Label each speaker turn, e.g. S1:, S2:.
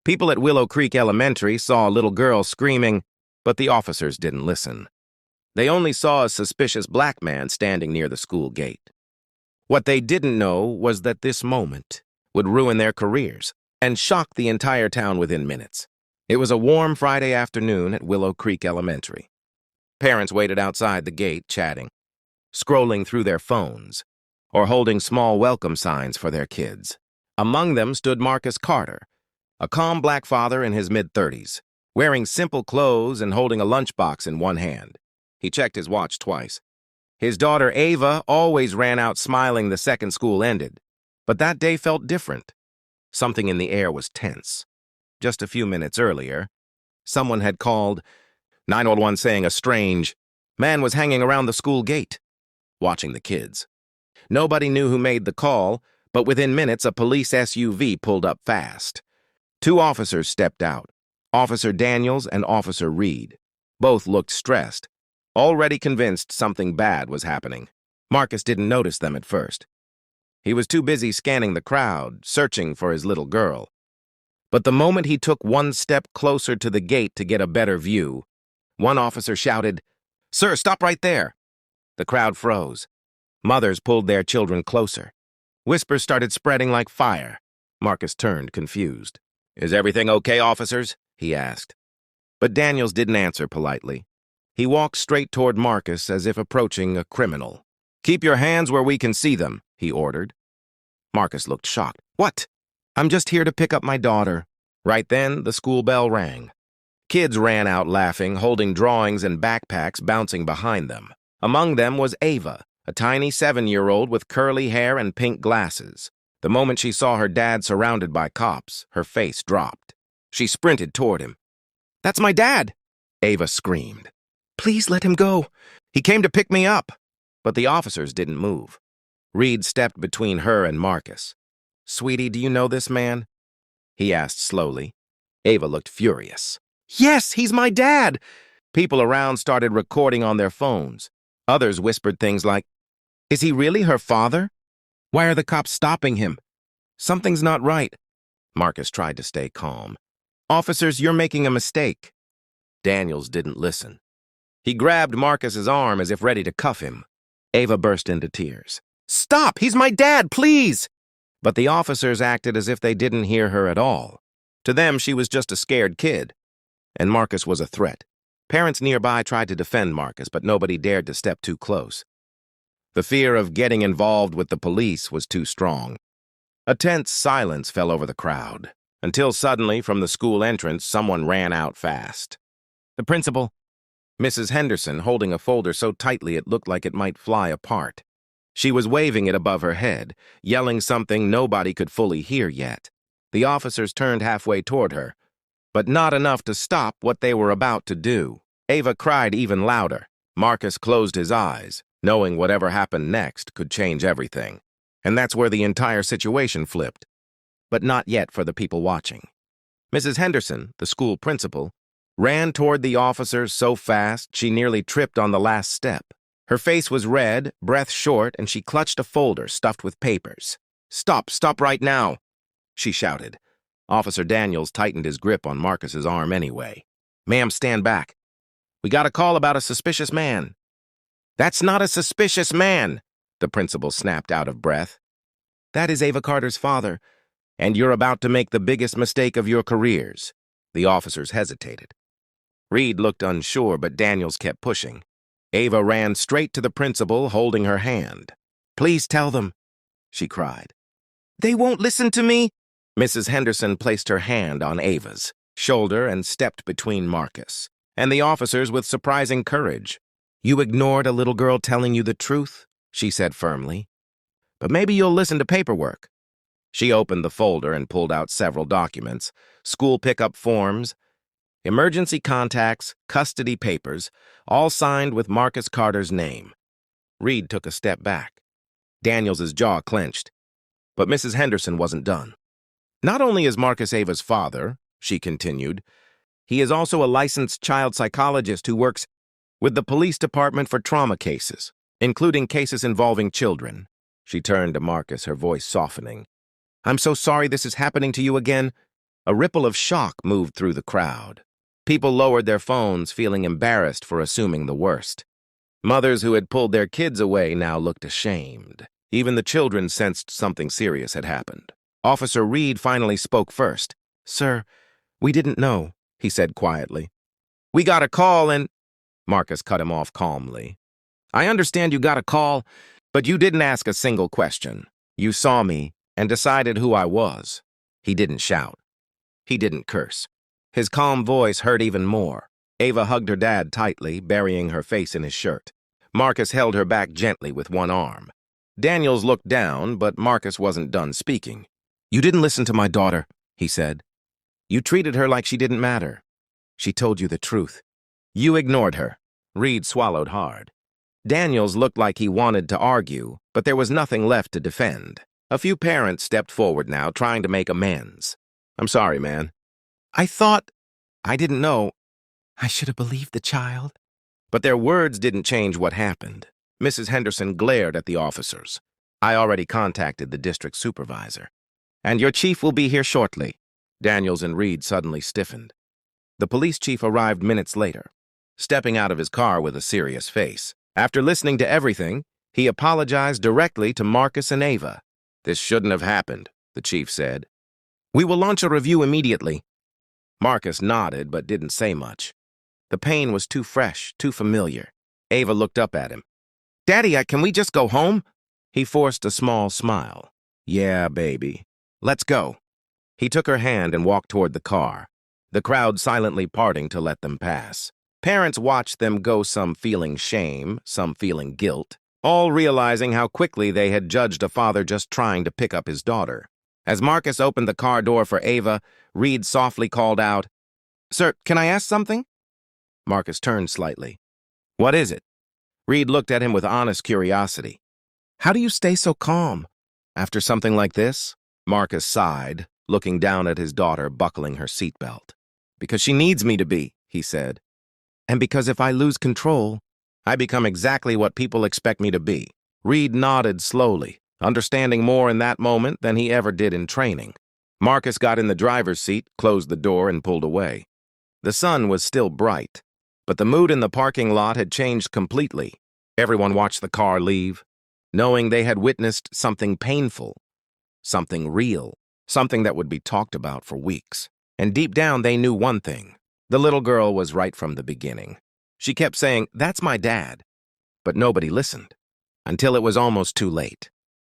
S1: People at Willow Creek Elementary saw a little girl screaming, but the officers didn't listen. They only saw a suspicious black man standing near the school gate. What they didn't know was that this moment would ruin their careers and shock the entire town within minutes. It was a warm Friday afternoon at Willow Creek Elementary. Parents waited outside the gate chatting, scrolling through their phones, or holding small welcome signs for their kids. Among them stood Marcus Carter, a calm black father in his mid-30s, wearing simple clothes and holding a lunchbox in one hand. He checked his watch twice. His daughter Ava always ran out smiling the second school ended, but that day felt different. Something in the air was tense. Just a few minutes earlier, someone had called 911 saying a strange man was hanging around the school gate, watching the kids. Nobody knew who made the call, but within minutes a police SUV pulled up fast. Two officers stepped out, Officer Daniels and Officer Reed. Both looked stressed, already convinced something bad was happening. Marcus didn't notice them at first. He was too busy scanning the crowd, searching for his little girl. But the moment he took one step closer to the gate to get a better view, one officer shouted, "Sir, stop right there!" The crowd froze. Mothers pulled their children closer. Whispers started spreading like fire. Marcus turned, confused. "Is everything okay, officers?" he asked. But Daniels didn't answer politely. He walked straight toward Marcus as if approaching a criminal. "Keep your hands where we can see them," he ordered. Marcus looked shocked. "What? I'm just here to pick up my daughter." Right then, the school bell rang. Kids ran out laughing, holding drawings and backpacks bouncing behind them. Among them was Ava, a tiny 7-year-old with curly hair and pink glasses. The moment she saw her dad surrounded by cops, her face dropped. She sprinted toward him. "That's my dad!" Ava screamed. "Please let him go. He came to pick me up." But the officers didn't move. Reed stepped between her and Marcus. "Sweetie, do you know this man?" he asked slowly. Ava looked furious. "Yes, he's my dad!" People around started recording on their phones. Others whispered things like, "Is he really her father? Why are the cops stopping him? Something's not right." Marcus tried to stay calm. "Officers, you're making a mistake." Daniels didn't listen. He grabbed Marcus's arm as if ready to cuff him. Ava burst into tears. "Stop! He's my dad, please!" But the officers acted as if they didn't hear her at all. To them, she was just a scared kid, and Marcus was a threat. Parents nearby tried to defend Marcus, but nobody dared to step too close. The fear of getting involved with the police was too strong. A tense silence fell over the crowd, until suddenly, from the school entrance, someone ran out fast. The principal, Mrs. Henderson, holding a folder so tightly it looked like it might fly apart. She was waving it above her head, yelling something nobody could fully hear yet. The officers turned halfway toward her, but not enough to stop what they were about to do. Ava cried even louder. Marcus closed his eyes, knowing whatever happened next could change everything. And that's where the entire situation flipped. But not yet for the people watching. Mrs. Henderson, the school principal, ran toward the officers so fast she nearly tripped on the last step. Her face was red, breath short, and she clutched a folder stuffed with papers. "Stop right now," she shouted. Officer Daniels tightened his grip on Marcus's arm anyway. "Ma'am, stand back. We got a call about a suspicious man." "That's not a suspicious man," the principal snapped out of breath. "That is Ava Carter's father, and you're about to make the biggest mistake of your careers." The officers hesitated. Reed looked unsure, but Daniels kept pushing. Ava ran straight to the principal, holding her hand. "Please tell them," she cried. "They won't listen to me." Mrs. Henderson placed her hand on Ava's shoulder and stepped between Marcus and the officers with surprising courage. "You ignored a little girl telling you the truth," she said firmly. "But maybe you'll listen to paperwork." She opened the folder and pulled out several documents, school pickup forms, emergency contacts, custody papers, all signed with Marcus Carter's name. Reed took a step back. Daniels's jaw clenched. But Mrs. Henderson wasn't done. "Not only is Marcus Ava's father," she continued, "he is also a licensed child psychologist who works with the police department for trauma cases, including cases involving children." She turned to Marcus, her voice softening. "I'm so sorry this is happening to you again, A ripple of shock moved through the crowd. People lowered their phones, feeling embarrassed for assuming the worst. Mothers who had pulled their kids away now looked ashamed. Even the children sensed something serious had happened. Officer Reed finally spoke first. "Sir, we didn't know," he said quietly. "We got a call and—" Marcus cut him off calmly. "I understand you got a call, but you didn't ask a single question. You saw me and decided who I was." He didn't shout. He didn't curse. His calm voice hurt even more. Ava hugged her dad tightly, burying her face in his shirt. Marcus held her back gently with one arm. Daniels looked down, but Marcus wasn't done speaking. "You didn't listen to my daughter," he said. "You treated her like she didn't matter. She told you the truth. You ignored her." Reed swallowed hard. Daniels looked like he wanted to argue, but there was nothing left to defend. A few parents stepped forward now, trying to make amends. "I'm sorry, man. I didn't know. I should have believed the child." But their words didn't change what happened. Mrs. Henderson glared at the officers. "I already contacted the district supervisor. And your chief will be here shortly." Daniels and Reed suddenly stiffened. The police chief arrived minutes later, stepping out of his car with a serious face. After listening to everything, he apologized directly to Marcus and Ava. "This shouldn't have happened," the chief said. "We will launch a review immediately." Marcus nodded but didn't say much. The pain was too fresh, too familiar. Ava looked up at him. "Daddy, can we just go home?" He forced a small smile. "Yeah, baby. Let's go." He took her hand and walked toward the car, the crowd silently parting to let them pass. Parents watched them go, some feeling shame, some feeling guilt, all realizing how quickly they had judged a father just trying to pick up his daughter. As Marcus opened the car door for Ava, Reed softly called out, "Sir, can I ask something?" Marcus turned slightly. "What is it?" Reed looked at him with honest curiosity. "How do you stay so calm after something like this?" Marcus sighed, looking down at his daughter buckling her seatbelt. "Because she needs me to be," he said. "And because if I lose control, I become exactly what people expect me to be." Reed nodded slowly, understanding more in that moment than he ever did in training. Marcus got in the driver's seat, closed the door, and pulled away. The sun was still bright, but the mood in the parking lot had changed completely. Everyone watched the car leave, knowing they had witnessed something painful, something real, something that would be talked about for weeks. And deep down, they knew one thing. The little girl was right from the beginning. She kept saying, "That's my dad." But nobody listened, until it was almost too late.